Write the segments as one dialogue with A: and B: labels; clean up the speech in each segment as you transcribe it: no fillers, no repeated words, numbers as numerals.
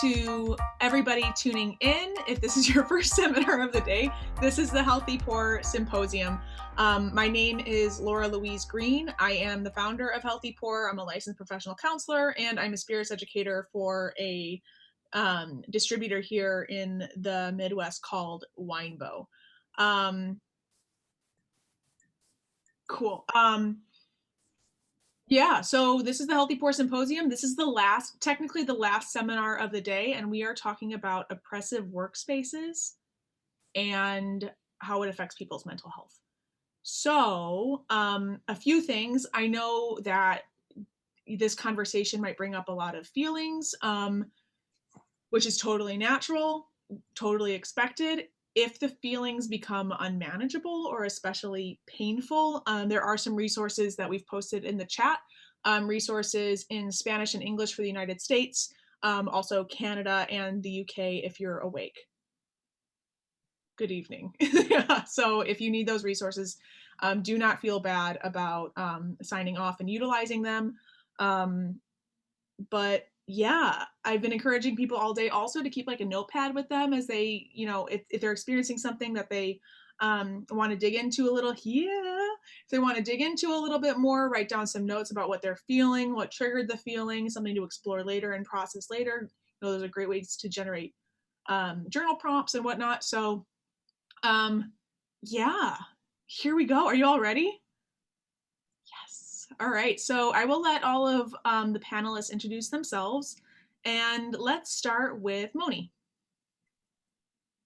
A: to everybody tuning in. If this is your first seminar of the day, this is the Healthy Poor Symposium. My name is Laura Louise Green. I am the founder of Healthy Poor. I'm a licensed professional counselor, and I'm a spirits educator for a distributor here in the Midwest called Winebow. Cool. Yeah, so this is the Healthy Poor Symposium. This is technically the last seminar of the day, and we are talking about oppressive workspaces and how it affects people's mental health. So, a few things. I know that this conversation might bring up a lot of feelings, which is totally natural, totally expected. If the feelings become unmanageable or especially painful, there are some resources that we've posted in the chat, resources in Spanish and English for the United States, also Canada and the UK if you're awake. Good evening. Yeah, so if you need those resources, do not feel bad about signing off and utilizing them. But yeah, I've been encouraging people all day also to keep like a notepad with them as they, if they're experiencing something that they want to dig into a little, if they want to dig into a little bit more, write down some notes about what they're feeling, what triggered the feeling, something to explore later and process later. Those are great ways to generate journal prompts and whatnot. So yeah, here we go. Are you all ready? All right, so I will let all of the panelists introduce themselves, and let's start with Mony.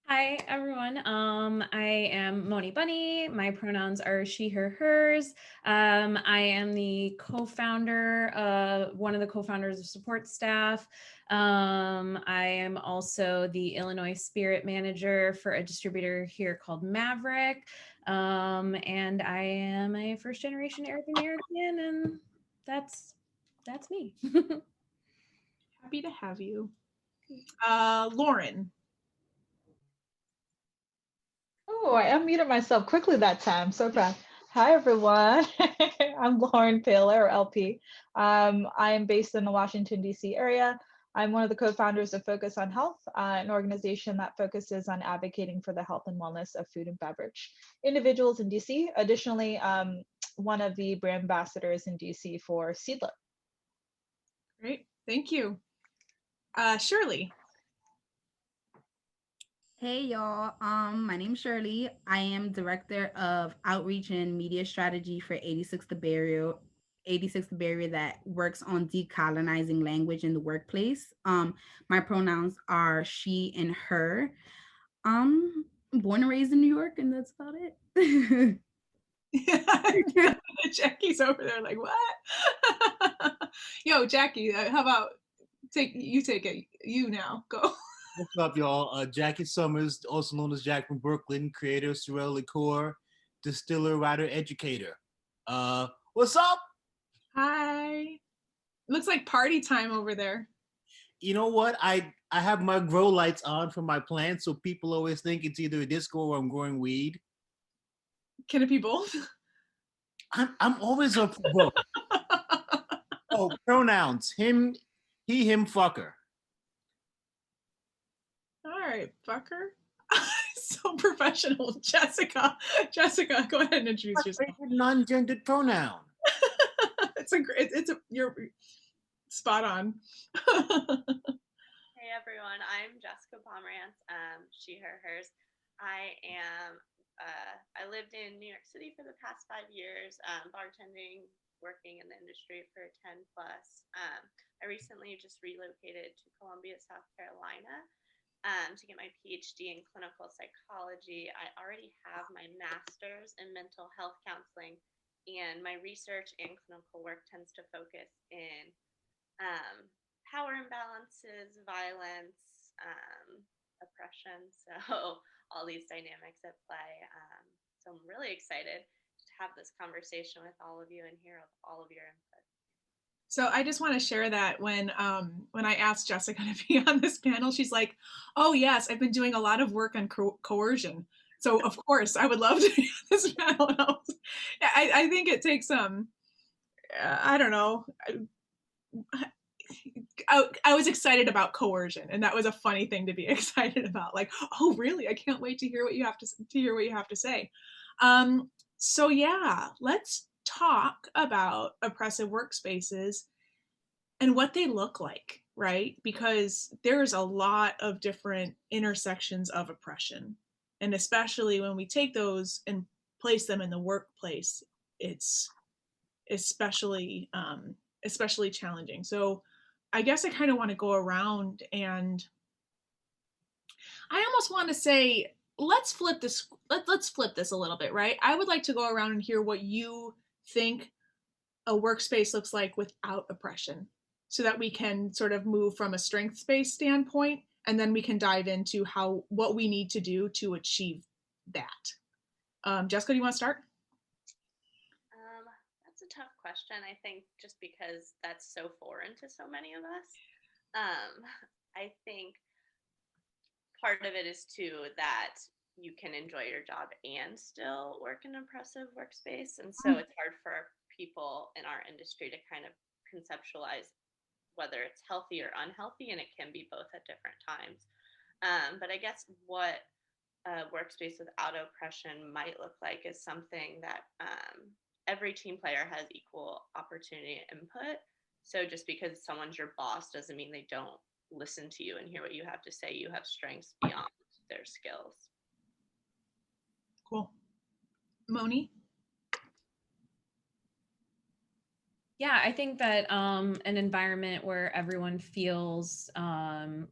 B: Hi, everyone. I am Mony Bunni. My pronouns are she, her, hers. I am the co-founder, one of the co-founders of support staff. I am also the Illinois Spirit Manager for a distributor here called Maverick. And I am a first generation Arab American, and that's me.
A: Happy to have you. Lauren.
C: Oh, I unmuted myself quickly that time. So proud. Hi, everyone. I'm Lauren Paylor, or LP. I am based in the Washington, D.C. area. I'm one of the co-founders of Focus on Health, an organization that focuses on advocating for the health and wellness of food and beverage individuals in D.C. Additionally, one of the brand ambassadors in D.C. for Seedler.
A: Great, thank you. Sherley.
D: Hey y'all, my name's Sherley. I am Director of Outreach and Media Strategy for 86 The Barrier, that works on decolonizing language in the workplace. My pronouns are she and her. Born and raised in New York, and that's about it.
A: Jackie's over there like, what? Yo, Jackie, how about take it. You now, go.
E: What's up, y'all? Jackie Summers, also known as Jack from Brooklyn, creator of Sorel Liqueur, distiller, writer, educator. What's up?
A: Hi. Looks like party time over there.
E: You know what? I have my grow lights on for my plants, so people always think it's either a disco or I'm growing weed.
A: Can it be both?
E: I'm always up for both. Oh, pronouns: him, he, him, fucker.
A: All right, fucker. So professional. Jessica, go ahead and introduce yourself.
E: Non-gendered pronoun.
A: You're spot on.
F: Hey everyone, I'm Jessica Pomerantz, she, her, hers. I lived in New York City for the past 5 years, bartending, working in the industry for 10 plus. I recently just relocated to Columbia, South Carolina, to get my PhD in clinical psychology. I already have my master's in mental health counseling, and my research and clinical work tends to focus in power imbalances, violence, oppression, so all these dynamics at play. So I'm really excited to have this conversation with all of you and hear all of your input.
A: So I just want to share that when I asked Jessica to be on this panel, she's like, oh yes, I've been doing a lot of work on coercion. So of course I would love to be on this panel. I think it takes I don't know. I was excited about coercion, and that was a funny thing to be excited about. Like, oh, really? I can't wait to hear what you have to hear what you have to say. So yeah, let's talk about oppressive workspaces and what they look like, right? Because there's a lot of different intersections of oppression, and especially when we take those and place them in the workplace, it's especially especially challenging. So I guess I kind of want to go around, and I almost want to say let's flip this let's flip this a little bit, right? I would like to go around and hear what you think a workspace looks like without oppression, so that we can sort of move from a strengths-based standpoint, and then we can dive into what we need to do to achieve that. Jessica, do you want to start?
F: That's a tough question. I think just because that's so foreign to so many of us. I think part of it is too that you can enjoy your job and still work in an oppressive workspace. And so it's hard for people in our industry to kind of conceptualize whether it's healthy or unhealthy, and it can be both at different times. But I guess what a workspace without oppression might look like is something that every team player has equal opportunity and input. So just because someone's your boss doesn't mean they don't listen to you and hear what you have to say. You have strengths beyond their skills.
A: Cool. Mony?
B: Yeah, I think that an environment where everyone feels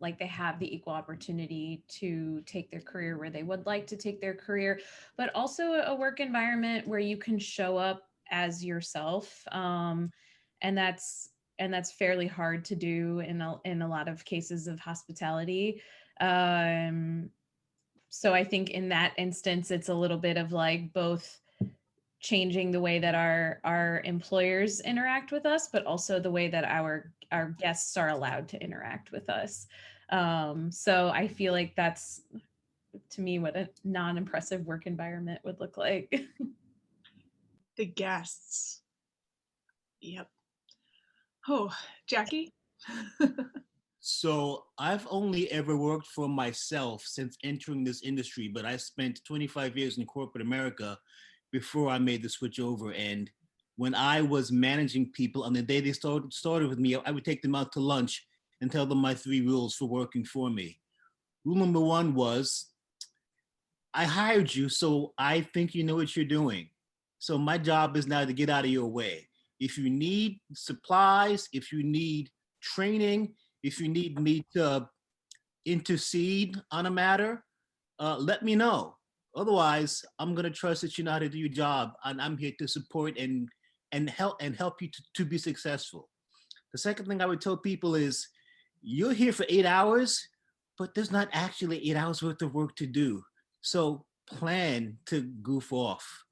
B: like they have the equal opportunity to take their career where they would like to take their career, but also a work environment where you can show up as yourself, and that's fairly hard to do in a lot of cases of hospitality. So I think in that instance, it's a little bit of like both changing the way that our employers interact with us, but also the way that our guests are allowed to interact with us. So I feel like that's, to me, what a non-impressive work environment would look like.
A: The guests. Yep. Oh, Jackie?
E: So I've only ever worked for myself since entering this industry, but I spent 25 years in corporate America before I made the switch over. And when I was managing people, on the day they started with me, I would take them out to lunch and tell them my 3 rules for working for me. Rule number 1 was, I hired you, so I think you know what you're doing. So my job is now to get out of your way. If you need supplies, if you need training, if you need me to intercede on a matter, let me know. Otherwise, I'm gonna trust that you know how to do your job, and I'm here to support and help you to be successful. The second thing I would tell people is, you're here for 8 hours, but there's not actually 8 hours worth of work to do. So plan to goof off.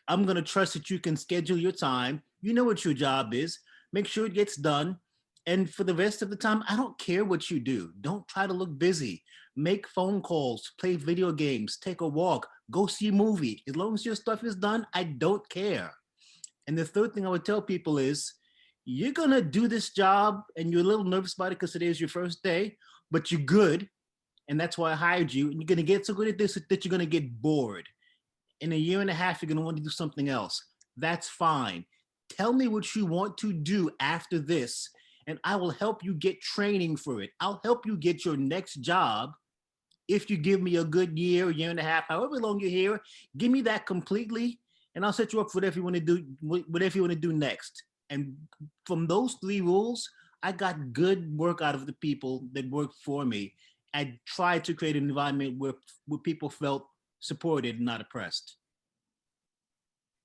E: I'm gonna trust that you can schedule your time. You know what your job is. Make sure it gets done. And for the rest of the time, I don't care what you do. Don't try to look busy. Make phone calls, play video games, take a walk, go see a movie. As long as your stuff is done, I don't care. And the third thing I would tell people is, you're gonna do this job and you're a little nervous about it because today is your first day, but you're good. And that's why I hired you. And you're gonna get so good at this that you're gonna get bored. In a year and a half, you're gonna want to do something else. That's fine. Tell me what you want to do after this, and I will help you get training for it. I'll help you get your next job. If you give me a good year and a half, however long you're here, give me that completely, and I'll set you up for whatever you want to do next. And from those 3 rules, I got good work out of the people that worked for me. I tried to create an environment where people felt supported and not oppressed.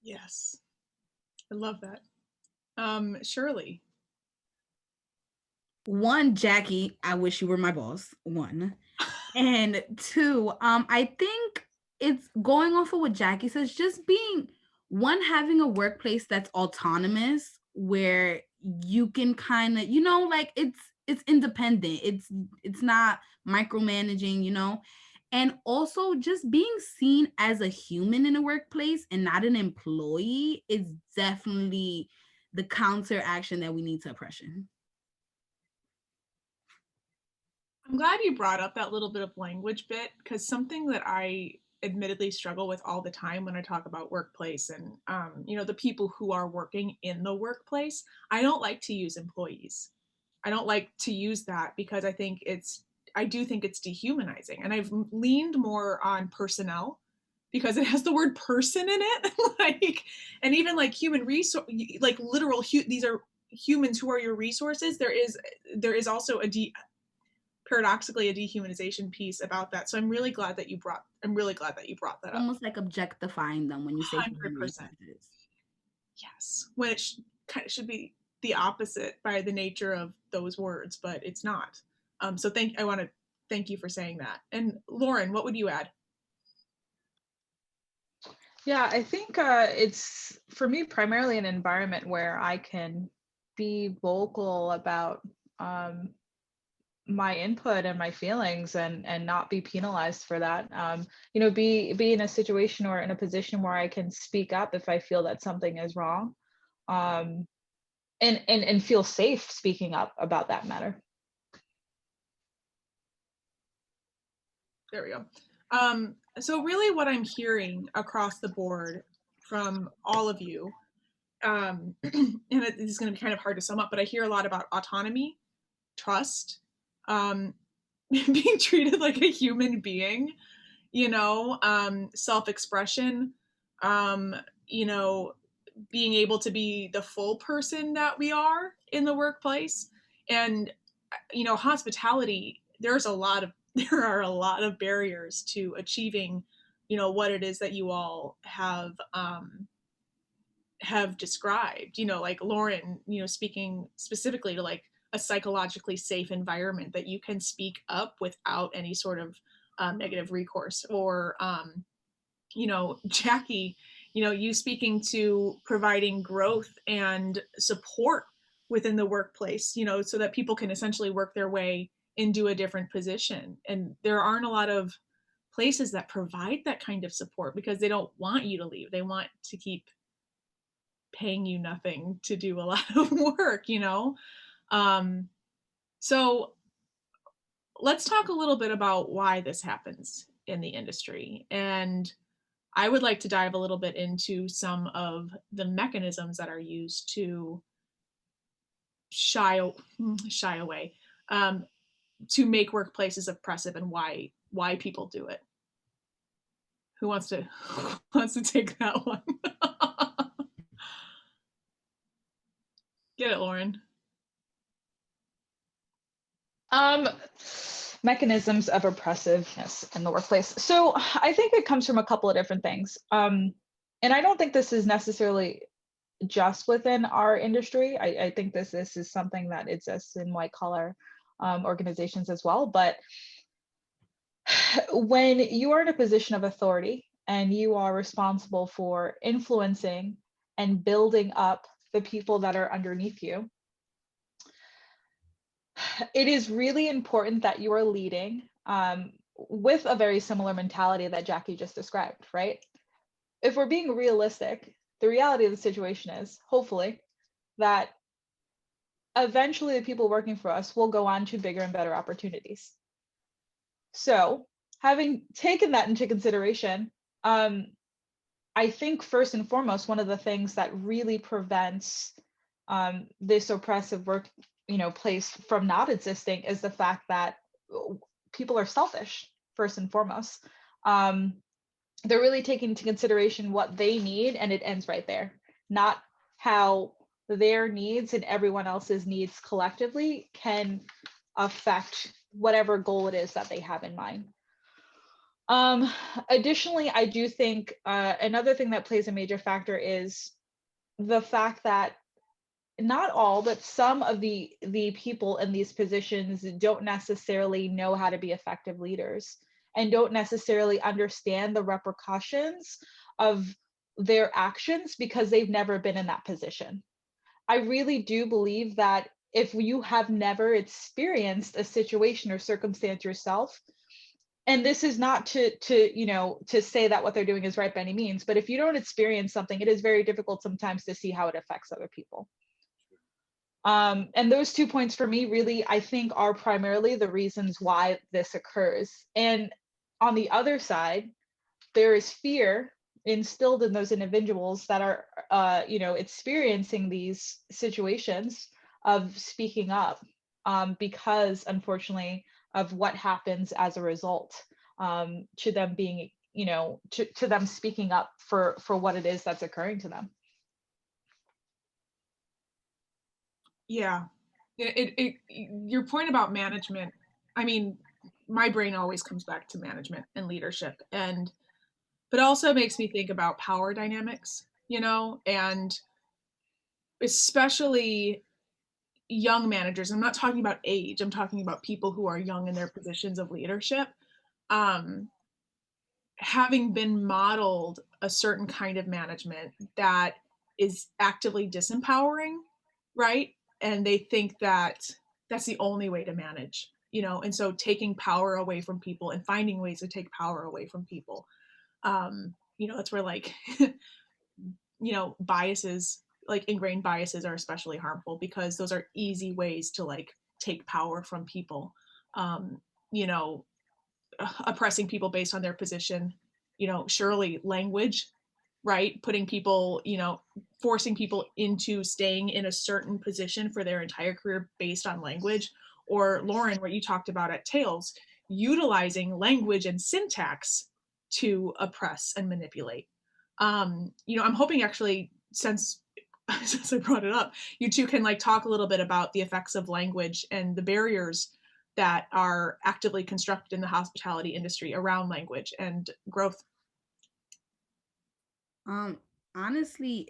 A: Yes. I love that. Sherley?
D: 1, Jackie, I wish you were my boss. 1. And 2, I think it's going off of what Jackie says, just being having a workplace that's autonomous, where you can kind of, like it's independent. It's not micromanaging, and also just being seen as a human in a workplace and not an employee is definitely the counteraction that we need to oppression.
A: I'm glad you brought up that little bit of language bit, because something that I admittedly struggle with all the time when I talk about workplace and the people who are working in the workplace, I don't like to use employees. I don't like to use that because I do think it's dehumanizing, and I've leaned more on personnel because it has the word person in it, like, and even like human resource, like literal, these are humans who are your resources. There is also paradoxically a dehumanization piece about that. So I'm really glad that you brought that up.
D: Almost like objectifying them when you say human
A: 100%.
D: resources.
A: Yes, when it kind of should be the opposite by the nature of those words, but it's not. So I want to thank you for saying that. And Lauren, what would you add?
C: Yeah, I think it's, for me, primarily an environment where I can be vocal about my input and my feelings, and not be penalized for that. Be in a situation or in a position where I can speak up if I feel that something is wrong, um, and feel safe speaking up about that matter.
A: There we go. So really what I'm hearing across the board from all of you, and this is going to be kind of hard to sum up, but I hear a lot about autonomy, trust, being treated like a human being, self-expression, being able to be the full person that we are in the workplace. And, hospitality, there are a lot of barriers to achieving, what it is that you all have described, like Lauren, speaking specifically to like a psychologically safe environment that you can speak up without any sort of negative recourse, or Jackie, you speaking to providing growth and support within the workplace, so that people can essentially work their way into a different position. And there aren't a lot of places that provide that kind of support because they don't want you to leave. They want to keep paying you nothing to do a lot of work, So let's talk a little bit about why this happens in the industry. And I would like to dive a little bit into some of the mechanisms that are used to shy away, to make workplaces oppressive, and why people do it. Who wants to take that one? Get it, Lauren.
C: Mechanisms of oppressiveness in the workplace. So I think it comes from a couple of different things. And I don't think this is necessarily just within our industry. I think this is something that exists in white collar organizations as well. But when you are in a position of authority and you are responsible for influencing and building up the people that are underneath you, it is really important that you are leading with a very similar mentality that Jackie just described, right? If we're being realistic, the reality of the situation is, hopefully, that eventually the people working for us will go on to bigger and better opportunities. So, having taken that into consideration, I think first and foremost, one of the things that really prevents this oppressive place from not existing is the fact that people are selfish, first and foremost. They're really taking into consideration what they need, and it ends right there, not how their needs and everyone else's needs collectively can affect whatever goal it is that they have in mind. Additionally, I do think another thing that plays a major factor is the fact that not all, but some of the people in these positions don't necessarily know how to be effective leaders and don't necessarily understand the repercussions of their actions because they've never been in that position. I really do believe that if you have never experienced a situation or circumstance yourself, and this is not to say that what they're doing is right by any means, but if you don't experience something, it is very difficult sometimes to see how it affects other people. And those 2 points for me really, I think, are primarily the reasons why this occurs. And on the other side, there is fear instilled in those individuals that are, experiencing these situations of speaking up, because unfortunately of what happens as a result, to them being, to them speaking up for what it is that's occurring to them.
A: Yeah, your point about management, I mean, my brain always comes back to management and leadership, but also makes me think about power dynamics, and especially young managers. I'm not talking about age, I'm talking about people who are young in their positions of leadership. Having been modeled a certain kind of management that is actively disempowering, right? And they think that that's the only way to manage, and so taking power away from people and finding ways to take power away from people. That's where biases, like ingrained biases, are especially harmful, because those are easy ways to take power from people. um, you know Oppressing people based on their position, surely language, right? Putting people, forcing people into staying in a certain position for their entire career based on language. Or Lauren, what you talked about at Tails, utilizing language and syntax to oppress and manipulate. I'm hoping, actually, since since I brought it up, you two can talk a little bit about the effects of language and the barriers that are actively constructed in the hospitality industry around language and growth.
D: Honestly,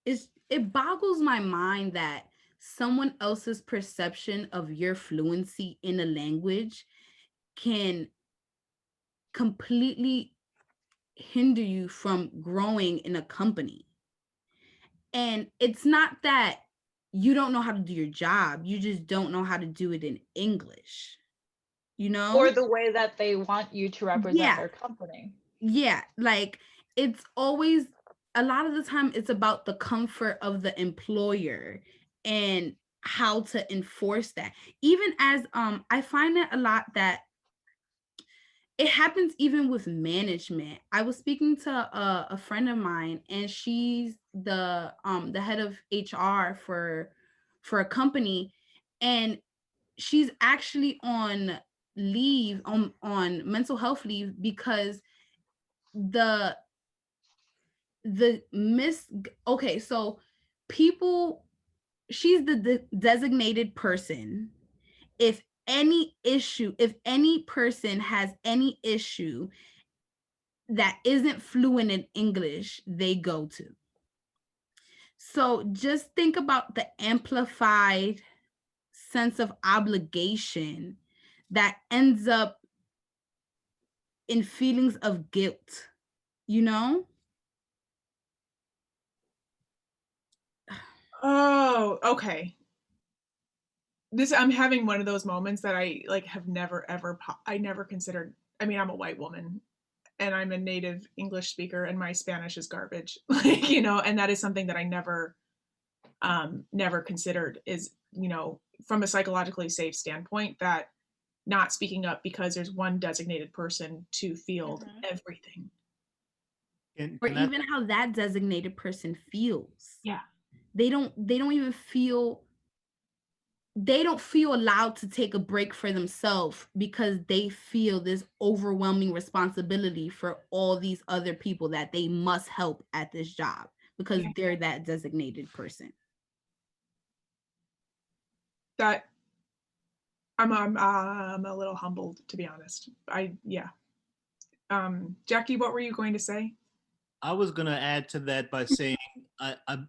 D: it boggles my mind that someone else's perception of your fluency in a language can completely hinder you from growing in a company. And it's not that you don't know how to do your job, you just don't know how to do it in English,
C: Or the way that they want you to represent their company.
D: Yeah, it's always, a lot of the time it's about the comfort of the employer and how to enforce that. Even as I find it a lot that it happens even with management. I was speaking to a friend of mine, and she's the head of HR for a company, and she's actually on leave, on mental health leave, because the okay, so people, she's the designated person. If any person has any issue that isn't fluent in English, they go to. So just think about the amplified sense of obligation that ends up in feelings of guilt,
A: Oh, okay. I'm having one of those moments that I have never ever I never considered. I mean, I'm a white woman and I'm a native English speaker, and my Spanish is garbage. And that is something that I never considered, is, from a psychologically safe standpoint, that not speaking up because there's one designated person to field everything.
D: Or even how that designated person feels.
A: Yeah.
D: They don't even feel, they don't feel allowed to take a break for themselves, because they feel this overwhelming responsibility for all these other people that they must help at this job, because they're that designated person.
A: That I'm a little humbled, to be honest. Jackie, what were you going to say?
E: I was going to add to that by saying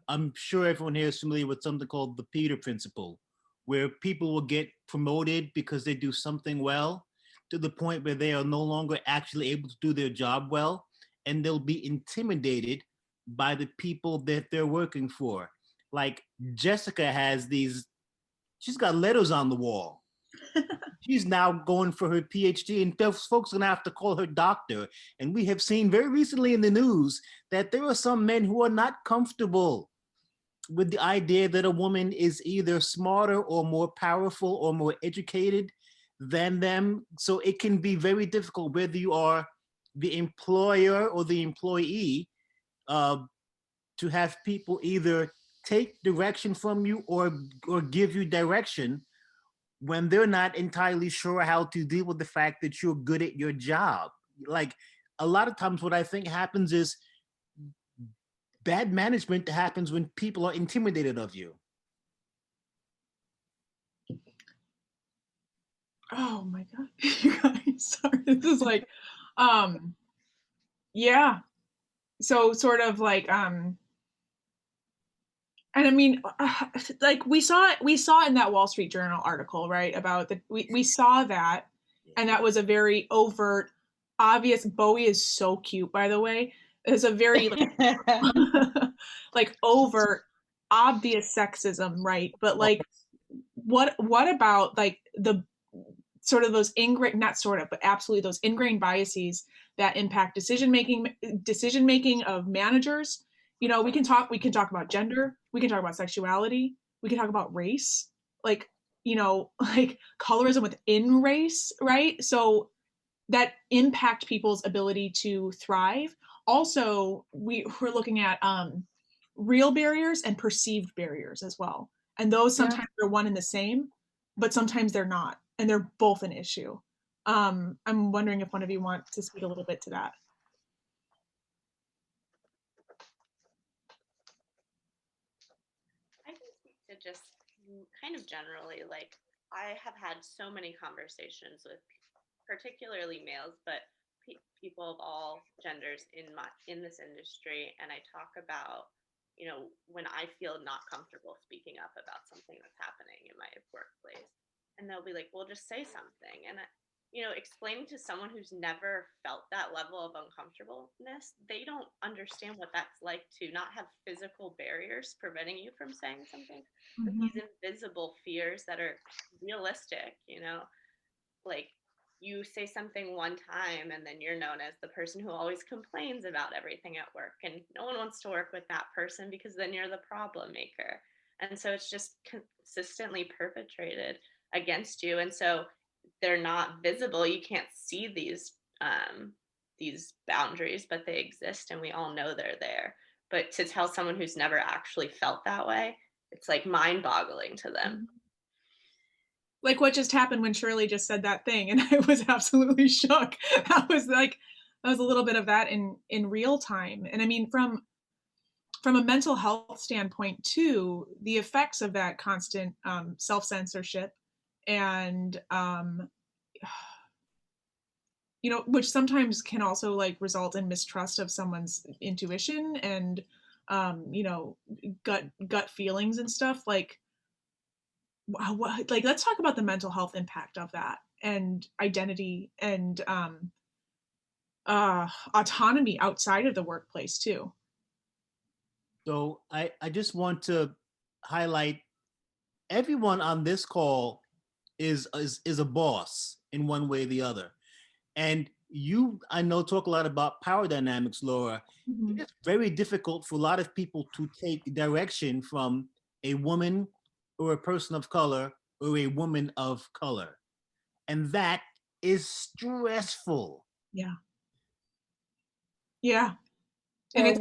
E: I'm sure everyone here is familiar with something called the Peter Principle, where people will get promoted because they do something well, to the point where they are no longer actually able to do their job well, and they'll be intimidated by the people that they're working for. Like Jessica has she's got letters on the wall. She's now going for her PhD, and folks are going to have to call her doctor. And we have seen very recently in the news that there are some men who are not comfortable with the idea that a woman is either smarter or more powerful or more educated than them. So it can be very difficult whether you are the employer or the employee to have people either take direction from you or give you direction when they're not entirely sure how to deal with the fact that you're good at your job. Like a lot of times what I think happens is bad management happens when people are intimidated of you.
A: Oh my God, you guys, sorry, this is like, yeah. So sort of like, and I mean, like we saw in that Wall Street Journal article, right? About we saw that, and that was a very overt, obvious. Bowie is so cute, by the way. It's a very like overt, obvious sexism, right? But like, what about like the sort of those ingrained, not sort of, but absolutely those ingrained biases that impact decision making of managers. You know, we can talk about gender, we can talk about sexuality, we can talk about race, like, you know, like colorism within race, right? So that impact people's ability to thrive. Also, we're looking at real barriers and perceived barriers as well. And those sometimes are one and the same, but sometimes they're not, and they're both an issue. I'm wondering if one of you wants to speak a little bit to that.
F: I can speak to just kind of generally, like I have had so many conversations with particularly males, but people of all genders in this industry, and I talk about, you know, when I feel not comfortable speaking up about something that's happening in my workplace, and they'll be like, "Well, just say something," and you know, explaining to someone who's never felt that level of uncomfortableness, they don't understand what that's like to not have physical barriers preventing you from saying something, but these invisible fears that are realistic, you know, like you say something one time and then you're known as the person who always complains about everything at work, and no one wants to work with that person because then you're the problem maker. And so it's just consistently perpetrated against you, and so they're not visible. You can't see these boundaries, but they exist and we all know they're there. But to tell someone who's never actually felt that way, it's like mind-boggling to them.
A: Like what just happened when Sherley just said that thing, and I was absolutely shook. That was a little bit of that in real time. And I mean, from a mental health standpoint too, the effects of that constant self-censorship and you know, which sometimes can also like result in mistrust of someone's intuition and you know, gut feelings and stuff. Like let's talk about the mental health impact of that, and identity, and autonomy outside of the workplace too.
E: So I just want to highlight everyone on this call is a boss in one way or the other. And you, I know, talk a lot about power dynamics, Laura.
A: Mm-hmm.
E: It's very difficult for a lot of people to take direction from a woman or a person of color or a woman of color. And that is stressful.
A: Yeah. Yeah. And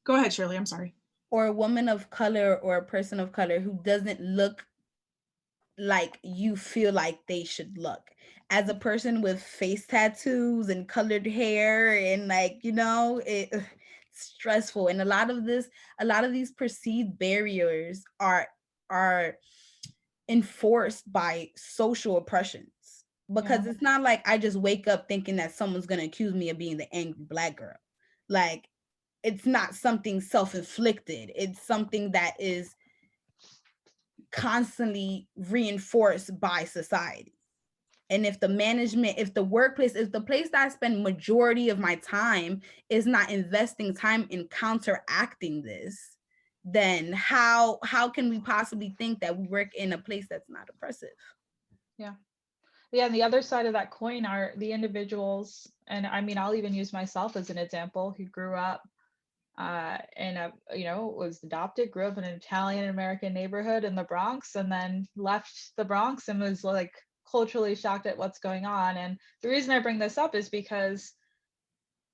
A: go ahead, Sherley, I'm sorry.
D: Or a woman of color or a person of color who doesn't look like you feel like they should look. As a person with face tattoos and colored hair and like, you know, it's stressful. And a lot of these perceived barriers are enforced by social oppressions. Because it's not like I just wake up thinking that someone's gonna accuse me of being the angry Black girl. Like, it's not something self-inflicted. It's something that is constantly reinforced by society. And if the management, if the workplace, if the place that I spend majority of my time is not investing time in counteracting this, then how can we possibly think that we work in a place that's not oppressive?
C: Yeah. Yeah, and the other side of that coin are the individuals, and I mean, I'll even use myself as an example, who grew up and was adopted, grew up in an Italian American neighborhood in the Bronx, and then left the Bronx and was like culturally shocked at what's going on. And the reason I bring this up is because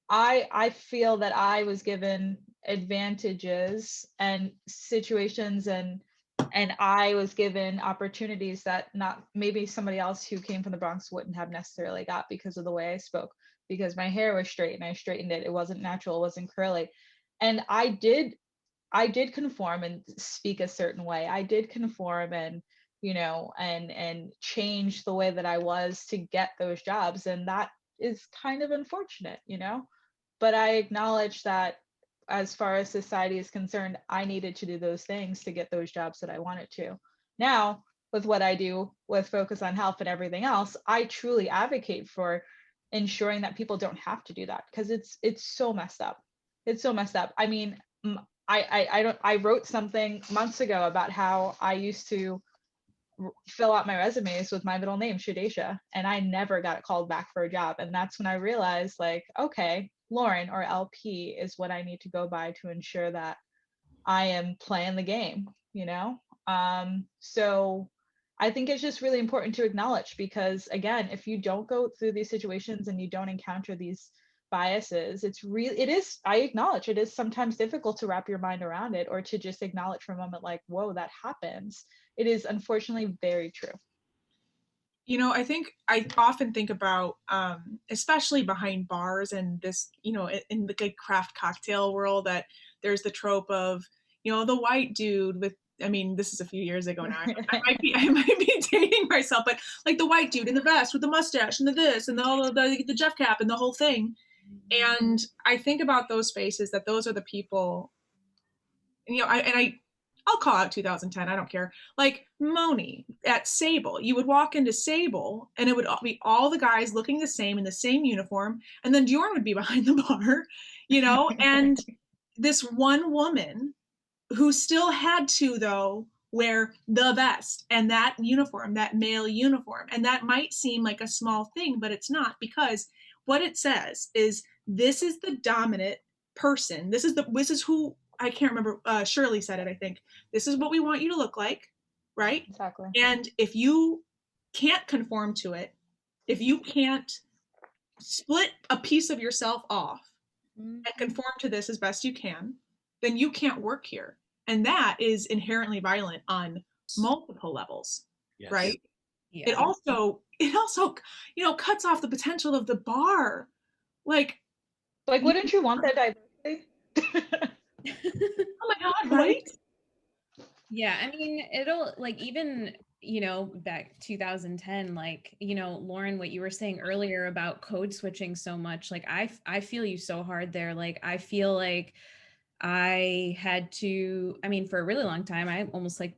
C: I feel that I was given advantages and situations, and I was given opportunities that not maybe somebody else who came from the Bronx wouldn't have necessarily got, because of the way I spoke, because my hair was straight and I straightened it. It wasn't natural, it wasn't curly. And I did conform and speak a certain way. I did conform and and change the way that I was to get those jobs. And that is kind of unfortunate, but I acknowledge that as far as society is concerned, I needed to do those things to get those jobs that I wanted to. Now, with what I do with Focus on Health and everything else, I truly advocate for ensuring that people don't have to do that, because it's so messed up. It's so messed up. I mean, I wrote something months ago about how I used to fill out my resumes with my middle name, Shadesha, and I never got called back for a job. And that's when I realized, like, okay, Lauren or LP is what I need to go by to ensure that I am playing the game, So I think it's just really important to acknowledge, because again, if you don't go through these situations and you don't encounter these biases, I acknowledge it is sometimes difficult to wrap your mind around it, or to just acknowledge for a moment, like, whoa, that happens. It is unfortunately very true.
A: I think I often think about, especially behind bars and this, in the good craft cocktail world, that there's the trope of, the white dude with, I mean, this is a few years ago now. I might be dating myself, but like the white dude in the vest with the mustache and the this and the Jeff cap and the whole thing. And I think about those spaces, that those are the people, I'll call out 2010. I don't care. Like Mony at Sable, you would walk into Sable and it would be all the guys looking the same in the same uniform, and then Diorn would be behind the bar, and this one woman who still had to, though, wear the vest and that uniform, that male uniform. And that might seem like a small thing, but it's not, because what it says is, this is the dominant person. This is who, I can't remember, Sherley said it, I think. This is what we want you to look like, right?
C: Exactly.
A: And if you can't conform to it, if you can't split a piece of yourself off and conform to this as best you can, then you can't work here. And that is inherently violent on multiple levels, yes. Right? Yeah. It also, cuts off the potential of the bar. Like
C: wouldn't you want that diversity?
A: Oh my God, right?
B: Yeah, I mean, it'll, like, even, back 2010, like, Lauren, what you were saying earlier about code switching so much, like, I feel you so hard there. Like, I feel like I had to, I mean, for a really long time, I almost like,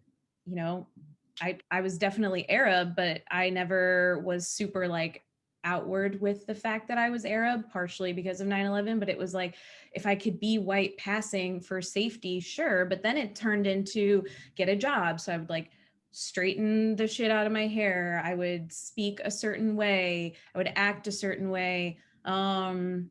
B: I was definitely Arab, but I never was super like outward with the fact that I was Arab, partially because of 9/11. But it was like, if I could be white passing for safety, sure. But then it turned into get a job. So I would like straighten the shit out of my hair. I would speak a certain way. I would act a certain way. And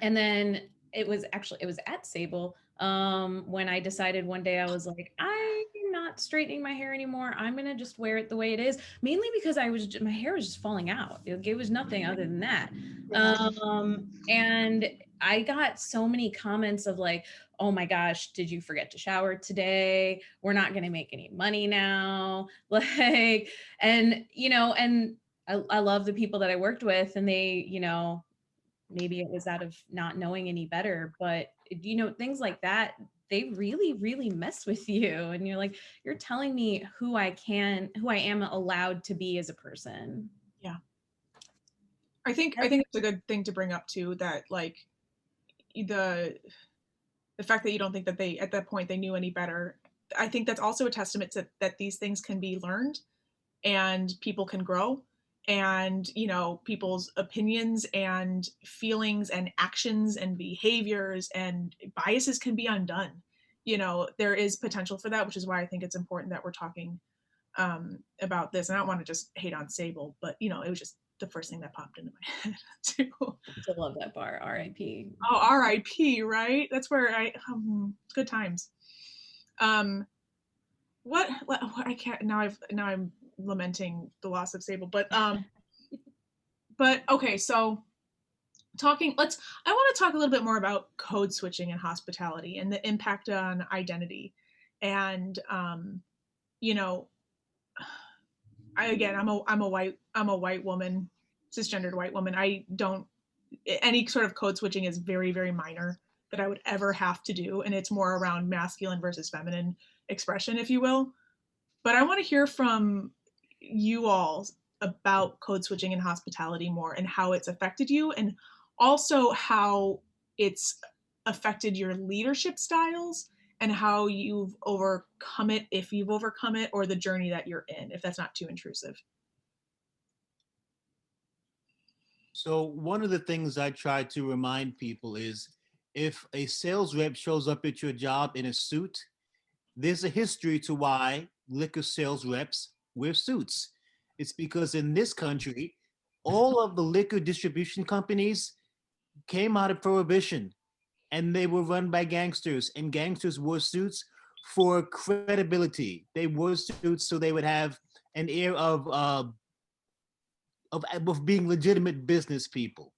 B: then it was at Sable when I decided one day, I was like, I'm not straightening my hair anymore. I'm going to just wear it the way it is, mainly because my hair was just falling out. It was nothing other than that. And I got so many comments of like, oh my gosh, did you forget to shower today? We're not going to make any money now. Like, and, and I love the people that I worked with, and they, maybe it was out of not knowing any better, but things like that, they really, really mess with you. And you're like, you're telling me who I am allowed to be as a person.
A: Yeah. I think it's a good thing to bring up too, that like the fact that you don't think that they, at that point, they knew any better. I think that's also a testament to that these things can be learned and people can grow, and people's opinions and feelings and actions and behaviors and biases can be undone. There is potential for that, which is why I think it's important that we're talking about this. And I don't want to just hate on Sable, but it was just the first thing that popped into my head too.
B: still love that bar, R.I.P.
A: Oh, R.I.P. Right? That's where good times. What I can't now. I'm lamenting the loss of Sable, but okay. So I want to talk a little bit more about code switching in hospitality and the impact on identity, and you know, I'm a white woman, cisgendered white woman. I don't any sort of code switching is very, very minor that I would ever have to do. And it's more around masculine versus feminine expression, if you will. But I want to hear from you all about code switching in hospitality more and how it's affected you, and also how it's affected your leadership styles and how you've overcome it, if you've overcome it, or the journey that you're in, if that's not too intrusive.
E: So one of the things I try to remind people is if a sales rep shows up at your job in a suit, there's a history to why liquor sales reps wear suits. It's because in this country, all of the liquor distribution companies came out of prohibition and they were run by gangsters, and gangsters wore suits for credibility. They wore suits so they would have an air of being legitimate business people.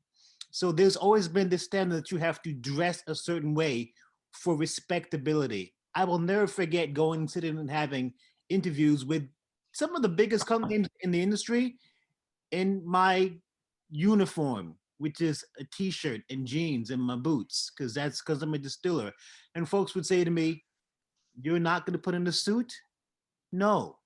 E: So there's always been this standard that you have to dress a certain way for respectability. I will never forget going and sitting and having interviews with some of the biggest companies in the industry in my uniform, which is a t-shirt and jeans and my boots, because I'm a distiller. And folks would say to me, "You're not going to put in a suit?" No,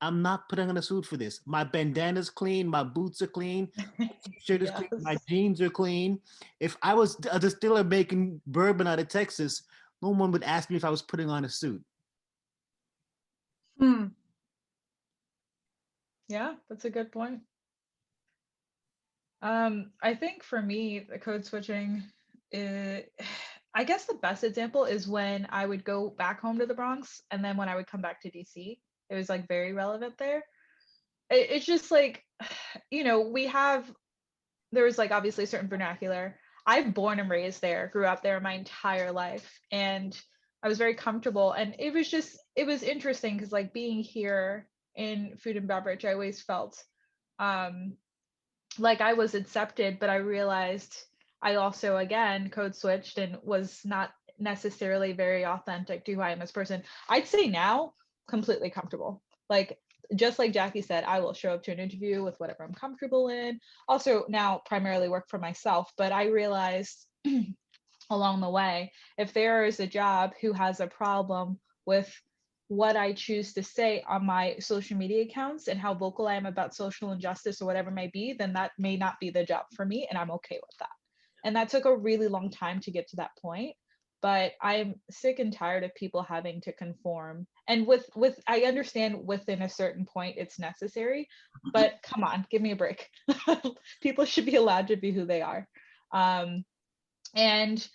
E: I'm not putting on a suit for this. My bandana's clean, my boots are clean, my t-shirt is clean, my jeans are clean. If I was a distiller making bourbon out of Texas, no one would ask me if I was putting on a suit.
C: Yeah, that's a good point. I think for me, the code switching, I guess the best example is when I would go back home to the Bronx, and then when I would come back to DC, it was like very relevant there. It's just like, there was like obviously certain vernacular. I'm born and raised there, grew up there my entire life, and I was very comfortable. And it was interesting because like being here in food and beverage, I always felt like I was accepted, but I realized I also again code switched and was not necessarily very authentic to who I am as a person. I'd say now completely comfortable. Like just like Jackie said, I will show up to an interview with whatever I'm comfortable in. Also now primarily work for myself, but I realized along the way, if there is a job who has a problem with what I choose to say on my social media accounts and how vocal I am about social injustice or whatever it may be, then that may not be the job for me, and I'm okay with that. And that took a really long time to get to that point, but I'm sick and tired of people having to conform. And with I understand within a certain point it's necessary, but come on, give me a break. People should be allowed to be who they are. And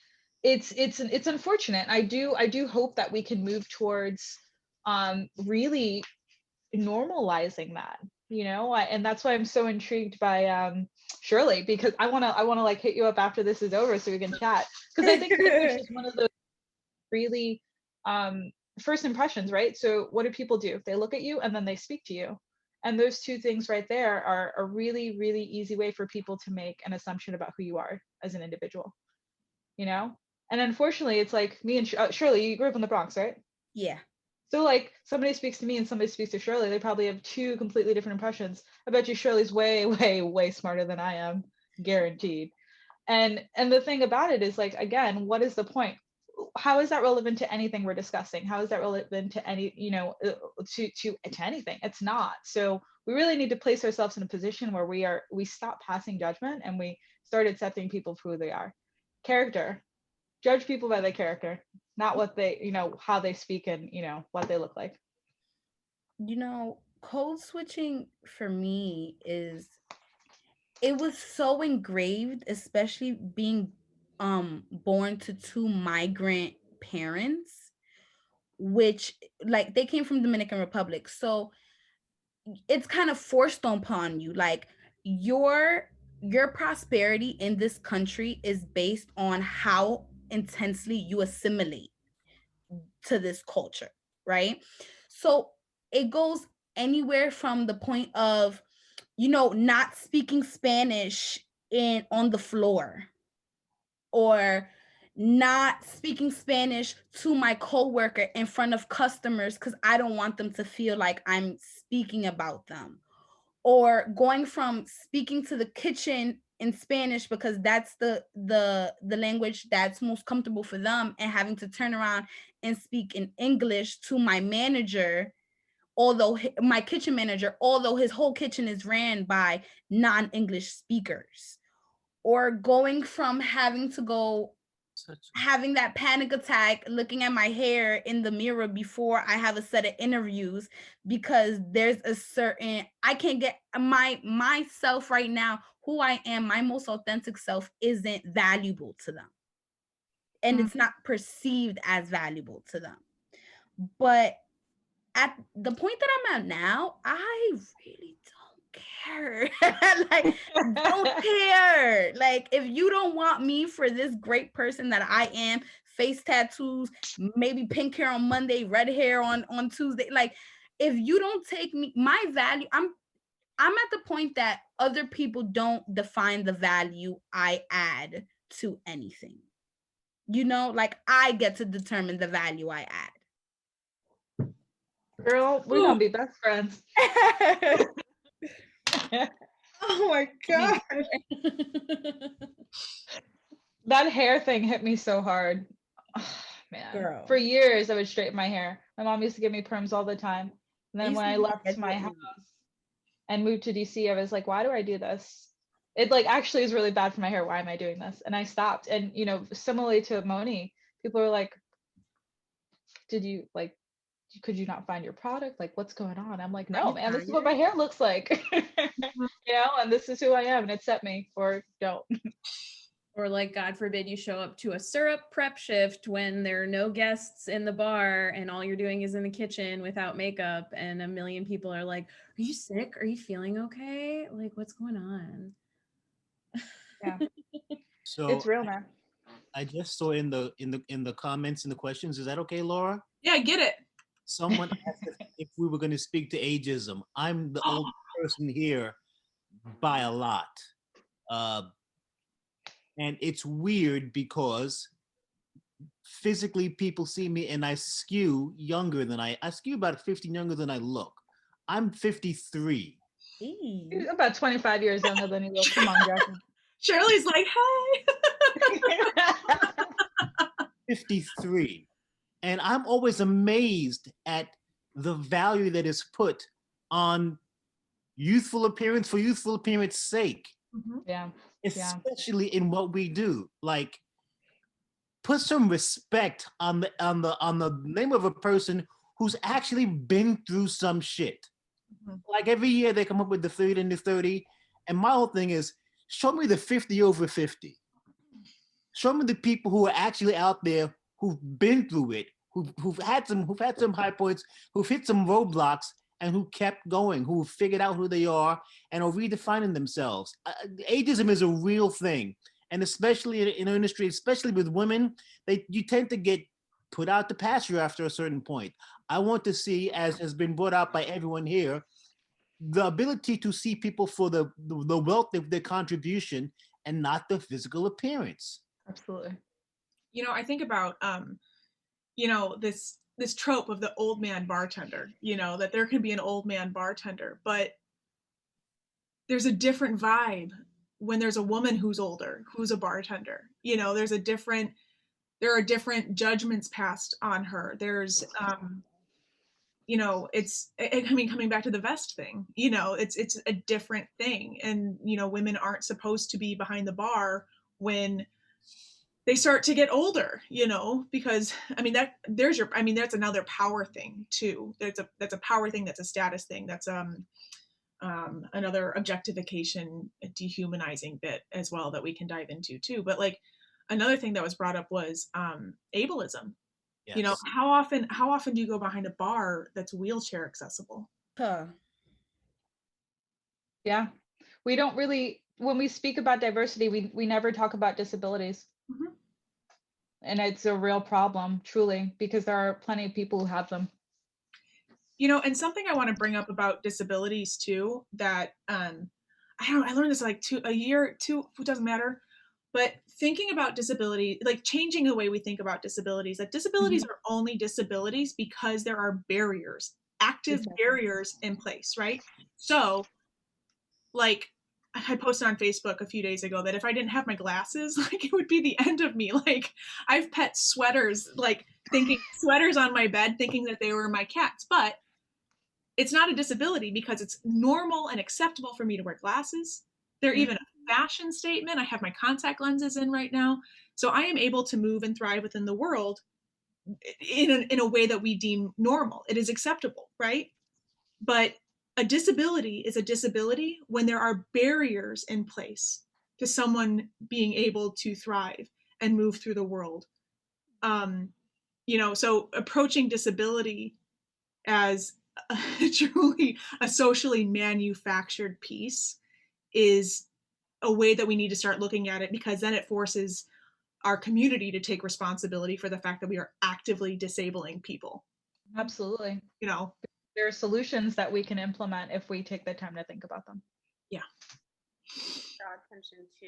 C: it's unfortunate. I do hope that we can move towards really normalizing that, and that's why I'm so intrigued by Sherley, because I want to like hit you up after this is over so we can chat, because I think English is one of those really first impressions, right? So what do people do? They look at you and then they speak to you, and those two things right there are a really, really easy way for people to make an assumption about who you are as an individual, and unfortunately it's like me and Sherley, you grew up in the Bronx, right?
D: Yeah.
C: So like somebody speaks to me and somebody speaks to Sherley, they probably have two completely different impressions. I bet you Shirley's way, way, way smarter than I am, guaranteed. And the thing about it is like, again, what is the point? How is that relevant to anything we're discussing? How is that relevant to any, to anything? It's not. So we really need to place ourselves in a position where we stop passing judgment and we start accepting people for who they are. Character. Judge people by their character, not what they, how they speak and, what they look like.
D: Code switching for me it was so engraved, especially being born to two migrant parents, which like they came from Dominican Republic. So it's kind of forced upon you. Like your your prosperity in this country is based on how intensely you assimilate to this culture, right? So it goes anywhere from the point of, not speaking Spanish on the floor, or not speaking Spanish to my coworker in front of customers because I don't want them to feel like I'm speaking about them, or going from speaking to the kitchen in Spanish because that's the language that's most comfortable for them, and having to turn around and speak in English to my manager, although my kitchen manager, although his whole kitchen is ran by non-English speakers, or going from having that panic attack looking at my hair in the mirror before I have a set of interviews because there's a certain, I can't get myself right now, who I am, my most authentic self isn't valuable to them, and it's not perceived as valuable to them. But at the point that I'm at now, I really don't care. Like, don't care. Like, if you don't want me for this great person that I am, face tattoos, maybe pink hair on Monday, red hair on Tuesday, like, if you don't take me, my value, I'm at the point that other people don't define the value I add to anything. Like, I get to determine the value I add.
C: Girl, we're gonna be best friends.
A: Oh my god.
C: That hair thing hit me so hard. Oh, man.
D: Girl.
C: For years, I would straighten my hair. My mom used to give me perms all the time. And then when I left my house and moved to DC, I was like, why do I do this? It like actually is really bad for my hair. Why am I doing this? And I stopped. And similarly to Mony, people are like, could you not find your product? Like, what's going on? I'm like, no, man, this is what my hair looks like. And this is who I am, and accept me or don't.
B: Or like, God forbid, you show up to a syrup prep shift when there are no guests in the bar and all you're doing is in the kitchen without makeup, and a million people are like, are you sick? Are you feeling okay? Like, what's going on?
C: Yeah.
E: So
C: It's real, man.
E: I just saw in the comments and the questions. Is that okay, Laura?
A: Yeah, get it.
E: Someone asked if we were going to speak to ageism. I'm the old person here by a lot. And it's weird because physically people see me and I skew younger than I skew about 15 younger than I look. I'm 53.
C: You're about 25 years younger than you look. Come on, Jackie.
A: Sherley's like, hey.
E: 53. And I'm always amazed at the value that is put on youthful appearance for youthful appearance sake.
C: Yeah.
E: Especially in what we do. Like, put some respect on the name of a person who's actually been through some shit. Like, every year they come up with the 30 and the 30. And my whole thing is, show me the 50 over 50. Show me the people who are actually out there who've been through it, who've had some high points, who've hit some roadblocks, and who kept going, who figured out who they are and are redefining themselves. Ageism is a real thing. And especially in our industry, especially with women, you tend to get put out to pasture after a certain point. I want to see, as has been brought out by everyone here, the ability to see people for the wealth of their contribution and not the physical appearance.
C: Absolutely.
A: I think about, this trope of the old man bartender, that there can be an old man bartender, but there's a different vibe when there's a woman who's older, who's a bartender. There are different judgments passed on her. There's, coming back to the vest thing, it's a different thing. And, women aren't supposed to be behind the bar when they start to get older, because that's another power thing too. That's a power thing. That's a status thing. That's another objectification, dehumanizing bit as well that we can dive into too. But like, another thing that was brought up was ableism. Yes. How often do you go behind a bar that's wheelchair accessible?
C: Yeah. We don't really when we speak about diversity, we never talk about disabilities.
A: Mhm.
C: And it's a real problem, truly, because there are plenty of people who have them.
A: You know, and something I want to bring up about disabilities too, that I don't know, I learned this like a year, two, it doesn't matter. But thinking about disability, like changing the way we think about disabilities, that disabilities are only disabilities because there are barriers, active
C: Exactly.
A: barriers in place, right? So, like, I posted on Facebook a few days ago that if I didn't have my glasses, like it would be the end of me. Like I've pet sweaters, like thinking sweaters on my bed, thinking that they were my cats, but it's not a disability because it's normal and acceptable for me to wear glasses. They're even a fashion statement. I have my contact lenses in right now. So I am able to move and thrive within the world in a way that we deem normal. It is acceptable, right? But a disability is a disability when there are barriers in place to someone being able to thrive and move through the world. You know, so approaching disability as truly a socially manufactured piece is a way that we need to start looking at it, because then it forces our community to take responsibility for the fact that we are actively disabling people.
C: Absolutely.
A: You know,
C: There are solutions that we can implement if we take the time to think about them.
A: yeah.
F: Draw attention to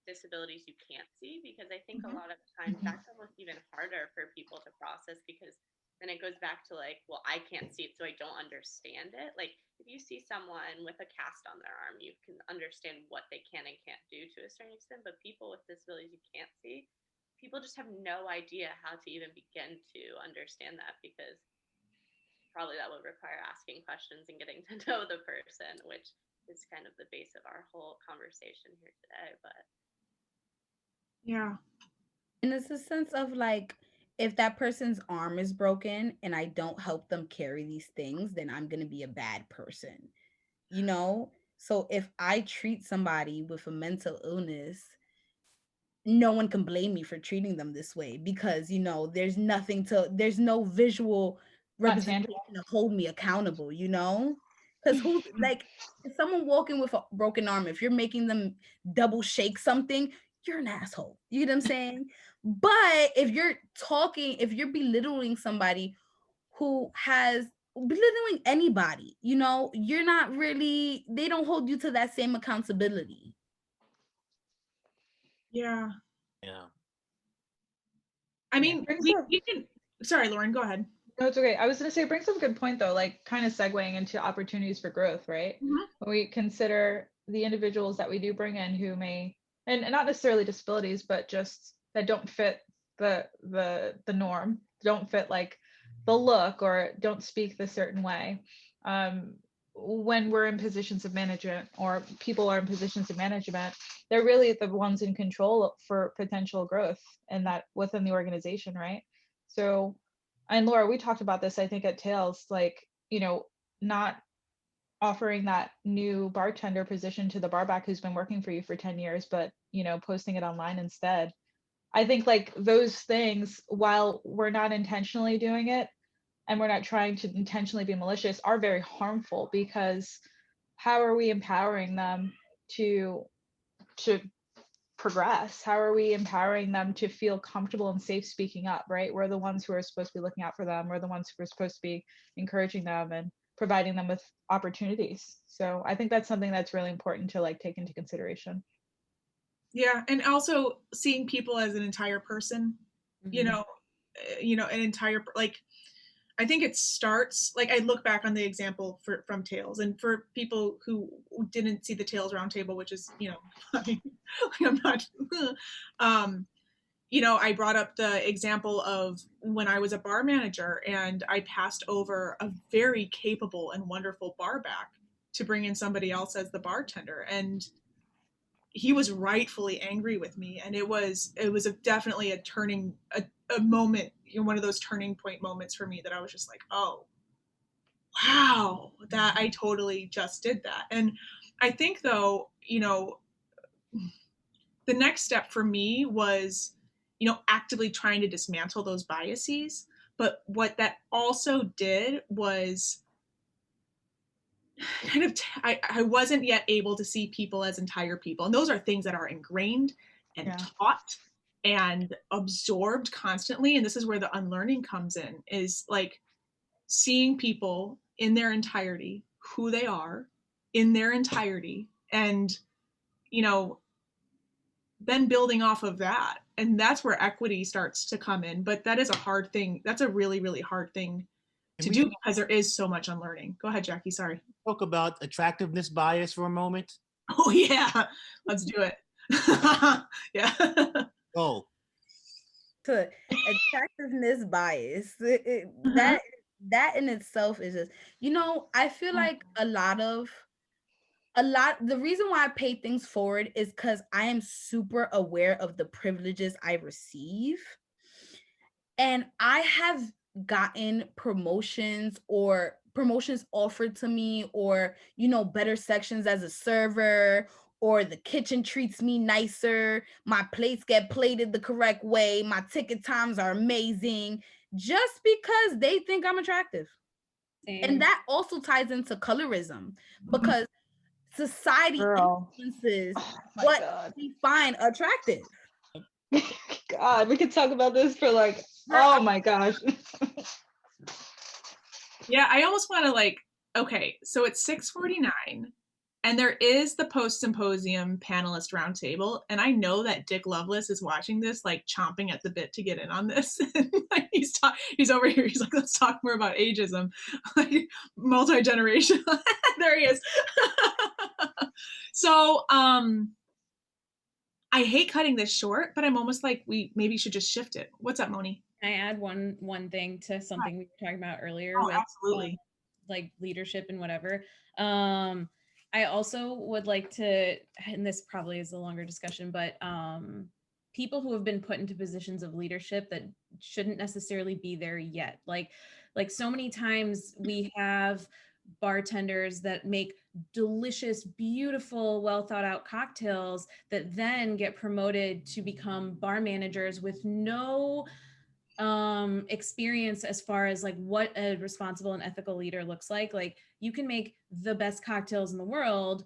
F: disabilities you can't see, because I think a lot of times that's almost even harder for people to process, because then it goes back to like, well, I can't see it, so I don't understand it. Like if you see someone with a cast on their arm, you can understand what they can and can't do to a certain extent, but people with disabilities you can't see, people just have no idea how to even begin to understand that, because probably that would require asking questions and getting to know the person, which is kind of the base of our whole conversation here today. But
A: Yeah.
D: And it's a sense of like, if that person's arm is broken and I don't help them carry these things, then I'm going to be a bad person, you know? So if I treat somebody with a mental illness, no one can blame me for treating them this way, because, you know, there's no visual
C: Not tangible.
D: representation to hold me accountable, you know? Because who's like, if someone walking with a broken arm, if you're making them double shake something, you're an asshole. You know what I'm saying? But if you're belittling somebody who has belittling anybody, you know, you're not really, they don't hold you to that same accountability.
A: Yeah.
E: Yeah.
A: I mean,
C: Brings
A: we,
C: up-
A: we can, sorry, Lauren, go ahead.
C: No, it's okay. I was going to say, it brings up a good point though, like kind of segueing into opportunities for growth, right? When we consider the individuals that we do bring in who may, and not necessarily disabilities, but just that don't fit the norm, don't fit like the look, or don't speak the certain way. When we're in positions of management, or people are in positions of management, they're really the ones in control for potential growth and that within the organization, right? So, and Laura, we talked about this, I think, at Tails, like, you know, not offering that new bartender position to the barback who's been working for you for 10 years, but, you know, posting it online instead. I think like those things, while we're not intentionally doing it and we're not trying to intentionally be malicious, are very harmful, because how are we empowering them to progress? How are we empowering them to feel comfortable and safe speaking up, right? We're the ones who are supposed to be looking out for them. We're the ones who are supposed to be encouraging them and providing them with opportunities. So I think that's something that's really important to like take into consideration.
A: Yeah. And also seeing people as an entire person, you know, an entire, like, I think it starts, like, I look back on the example from Tails, and for people who didn't see the Tails roundtable, which is, you know, I'm not, you know, I brought up the example of when I was a bar manager and I passed over a very capable and wonderful bar back to bring in somebody else as the bartender. And he was rightfully angry with me. And it was definitely a moment, you know, one of those turning point moments for me, that I was just like, oh, wow, that I totally just did that. And I think though, you know, the next step for me was, you know, actively trying to dismantle those biases. But what that also did was kind of I wasn't yet able to see people as entire people, and those are things that are ingrained and taught and absorbed constantly. And this is where the unlearning comes in, is like seeing people in their entirety, who they are in their entirety, and then building off of that. And that's where equity starts to come in. But that is a hard thing. That's a really, really hard thing to do, because there is so much unlearning. Go ahead, Jackie. Sorry.
E: Talk about attractiveness bias for a moment.
A: Oh yeah, let's do it. Yeah.
E: Oh.
D: To attractiveness bias, that in itself is just, I feel like the reason why I pay things forward is because I am super aware of the privileges I receive. And I have gotten promotions offered to me, or, better sections as a server, or the kitchen treats me nicer, my plates get plated the correct way, my ticket times are amazing, just because they think I'm attractive.
B: Same.
D: And that also ties into colorism, because society influences what we find attractive.
C: God, we could talk about this for like, oh my gosh.
A: Yeah, I almost want to okay, so it's 6:49 and there is the post-symposium panelist roundtable. And I know that Dick Lovelace is watching this, chomping at the bit to get in on this. He's over here. He's like, let's talk more about ageism, multi-generational. There he is. So, I hate cutting this short, but I'm almost like we maybe should just shift it. What's up, Mony?
B: Can I add one thing to something we were talking about earlier?
A: Oh,
B: with,
A: absolutely.
B: Leadership and whatever. I also would like to, and this probably is a longer discussion, but people who have been put into positions of leadership that shouldn't necessarily be there yet. Like so many times we have bartenders that make delicious, beautiful, well thought out cocktails that then get promoted to become bar managers with no experience as far as what a responsible and ethical leader looks like. You can make the best cocktails in the world,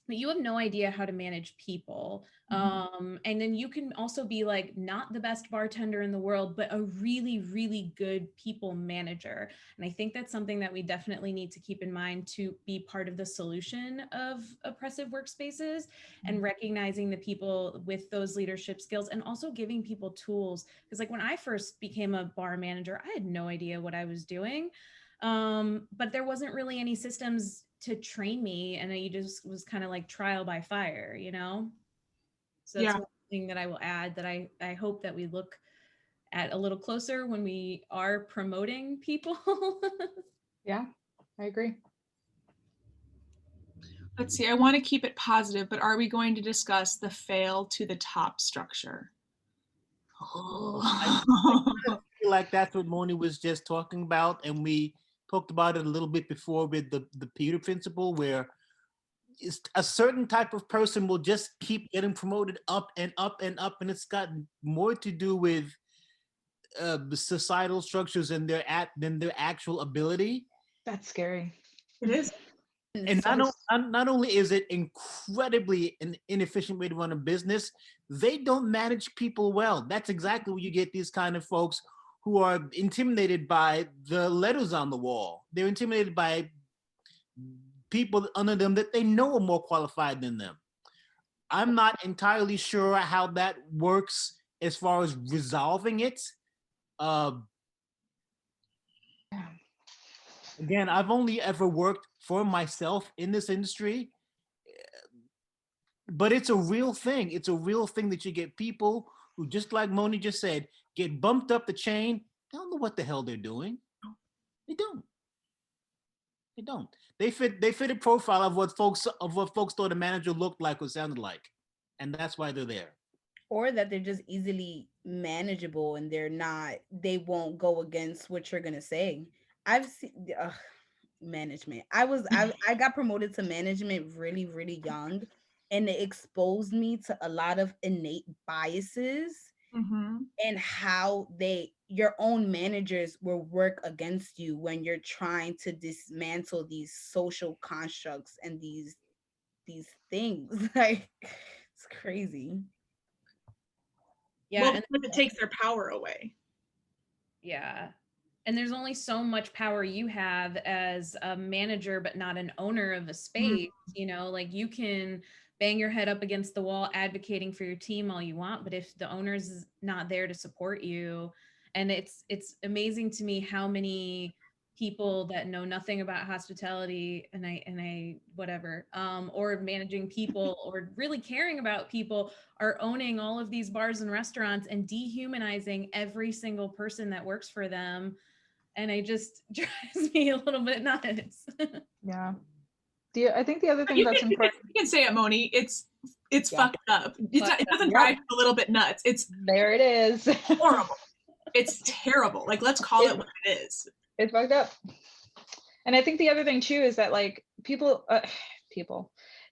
B: but you have no idea how to manage people. And then you can also be not the best bartender in the world, but a really, really good people manager. And I think that's something that we definitely need to keep in mind to be part of the solution of oppressive workspaces, and recognizing the people with those leadership skills, and also giving people tools. Because when I first became a bar manager, I had no idea what I was doing. But there wasn't really any systems to train me, and I just was kind of trial by fire, So that's one thing that I will add, that I hope that we look at a little closer when we are promoting people.
C: Yeah, I agree.
A: Let's see, I want to keep it positive, but are we going to discuss the fail to the top structure?
E: I feel like that's what Mony was just talking about, and we talked about it a little bit before with the Peter principle, where a certain type of person will just keep getting promoted up and up and up, and it's got more to do with the societal structures and their actual ability.
C: That's scary.
A: It is.
E: And not only is it incredibly an inefficient way to run a business, they don't manage people well. That's exactly where you get these kind of folks who are intimidated by the letters on the wall. They're intimidated by people under them that they know are more qualified than them. I'm not entirely sure how that works as far as resolving it. Again, I've only ever worked for myself in this industry, but it's a real thing. It's a real thing that you get people who, just like Mony just said, get bumped up the chain. They don't know what the hell they're doing. They don't. They don't. They fit a profile of what folks thought a manager looked like or sounded like, and that's why they're there.
D: Or that they're just easily manageable, and they won't go against what you're gonna say. I've seen management. I got promoted to management really, really young, and it exposed me to a lot of innate biases and how they, your own managers will work against you when you're trying to dismantle these social constructs and these things. Like, it's crazy.
B: Yeah.
A: Well,
B: And
A: because it takes their power away.
B: yeah. And there's only so much power you have as a manager, but not an owner of a space. You know, like you can bang your head up against the wall advocating for your team all you want, but if the owner's not there to support you, and it's amazing to me how many people that know nothing about hospitality and I whatever or managing people or really caring about people are owning all of these bars and restaurants and dehumanizing every single person that works for them, and it just drives me a little bit nuts.
C: Yeah. I think the other thing
A: You
C: that's
A: can,
C: important.
A: you can say it, Mony. It's
C: Yeah.
A: fucked up. It doesn't drive you a little bit nuts. It's
C: There it is.
A: horrible. It's terrible. Like, let's call it what it is.
C: It's fucked up. And I think the other thing too is that like people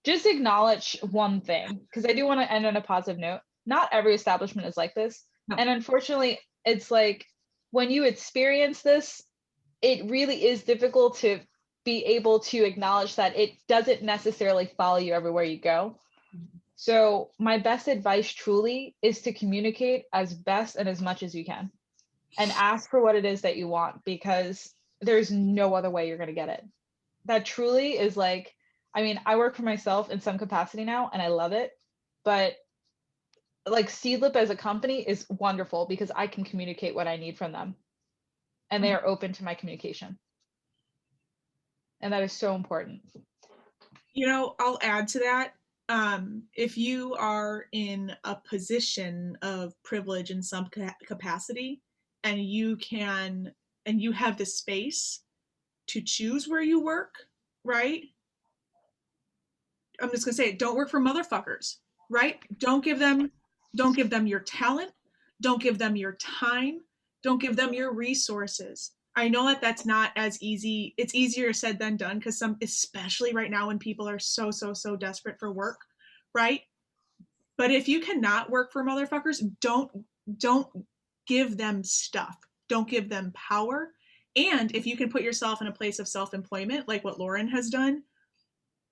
C: just acknowledge one thing, because I do want to end on a positive note. Not every establishment is like this.
A: No.
C: And unfortunately, it's like when you experience this, it really is difficult to be able to acknowledge that it doesn't necessarily follow you everywhere you go. So my best advice truly is to communicate as best and as much as you can and ask for what it is that you want, because there's no other way you're going to get it. That truly is like, I mean, I work for myself in some capacity now and I love it, but like Seedlip as a company is wonderful because I can communicate what I need from them and they are open to my communication. And that is so important.
A: You know, I'll add to that. If you are in a position of privilege in some capacity and you have the space to choose where you work, right? I'm just gonna say, don't work for motherfuckers, right? Don't give them your talent. Don't give them your time. Don't give them your resources. I know that that's not as easy. It's easier said than done because especially right now when people are so desperate for work, right? But if you cannot work for motherfuckers, don't give them stuff. Don't give them power. And if you can put yourself in a place of self-employment, like what Lauren has done,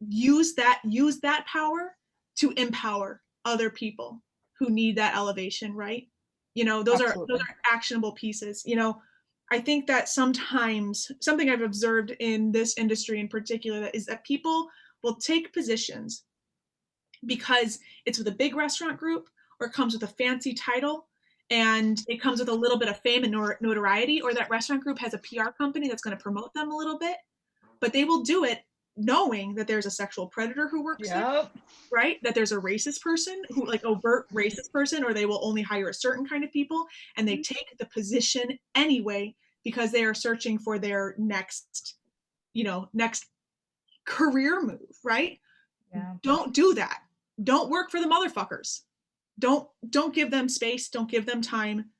A: use that power to empower other people who need that elevation, right? You know, those are actionable pieces. You know, I think that sometimes something I've observed in this industry in particular is that people will take positions because it's with a big restaurant group or it comes with a fancy title and it comes with a little bit of fame and notoriety, or that restaurant group has a PR company that's going to promote them a little bit, but they will do it knowing that there's a sexual predator who works there, right? That there's a racist person who, like, overt racist person, or they will only hire a certain kind of people, and they take the position anyway because they are searching for their next career move, right?
C: Yeah.
A: Don't do that. Don't work for the motherfuckers. Don't give them space. Don't give them time.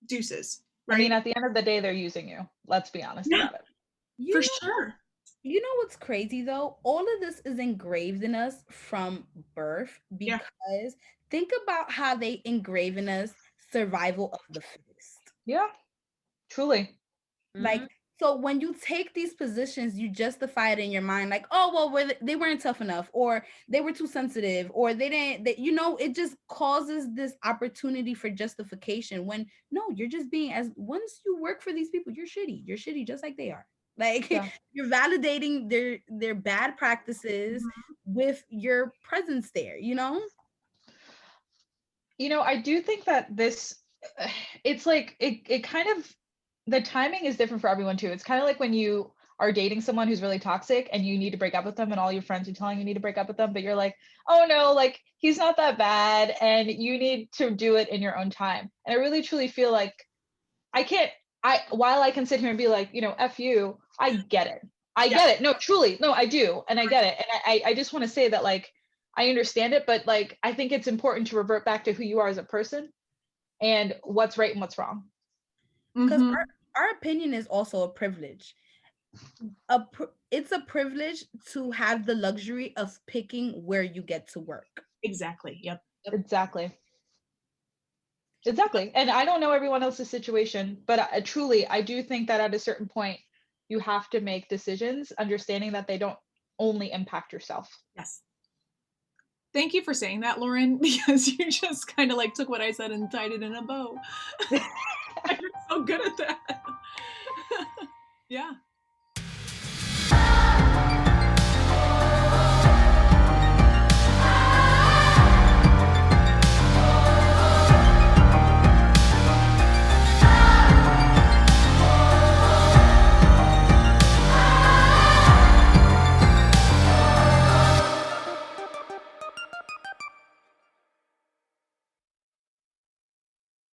A: Deuces. Right?
C: I mean, at the end of the day, they're using you. Let's be honest about it.
A: For sure.
D: You know what's crazy though? All of this is engraved in us from birth, because think about how they engrave in us survival of the fittest.
C: Yeah, truly.
D: Like, so when you take these positions, you justify it in your mind, like, oh, well, they weren't tough enough, or they were too sensitive, or they didn't, it just causes this opportunity for justification when no, you're just being, as once you work for these people, you're shitty just like they are. Like, you're validating their bad practices with your presence there, you know?
C: You know, I do think that it's like, it kind of, the timing is different for everyone too. It's kind of like when you are dating someone who's really toxic and you need to break up with them and all your friends are telling you need to break up with them, but you're like, oh no, like he's not that bad and you need to do it in your own time. And I really truly feel like while I can sit here and be like, you know, F you, I get it. I get it. No, truly. No, I do. And I get it. And I just want to say that, like, I understand it, but like, I think it's important to revert back to who you are as a person and what's right and what's wrong.
D: Because our opinion is also a privilege. It's a privilege to have the luxury of picking where you get to work.
A: Exactly. Yep.
C: Exactly. Exactly. And I don't know everyone else's situation, but truly, I do think that at a certain point, you have to make decisions, understanding that they don't only impact yourself.
A: Yes. Thank you for saying that, Lauren, because you just kind of like took what I said and tied it in a bow. You're so good at that. Yeah.